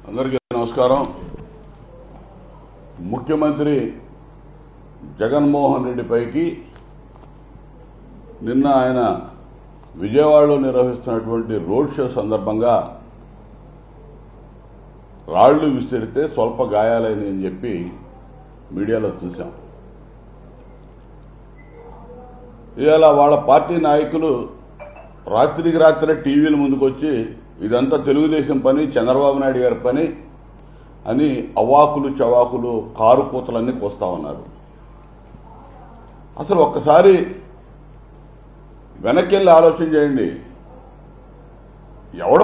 అందరికీ నమస్కారం. ముఖ్యమంత్రి జగన్మోహన్ రెడ్డి పైకి నిన్న ఆయన విజయవాడలో నిర్వహిస్తున్నటువంటి రోడ్ షో సందర్భంగా రాళ్లు విసిరితే స్వల్ప గాయాలైనవి అని చెప్పి మీడియాలో చూశాం. ఇవాళ వాళ్ళ పార్టీ నాయకులు రాత్రికి రాత్రే టీవీల ముందుకొచ్చి ఇదంతా తెలుగుదేశం పని, చంద్రబాబు నాయుడు గారి పని అని అవాకులు చవాకులు కారు కూతలన్నీ కోస్తా ఉన్నారు. అసలు ఒక్కసారి వెనక్కి వెళ్ళి ఆలోచన చేయండి. ఎవడ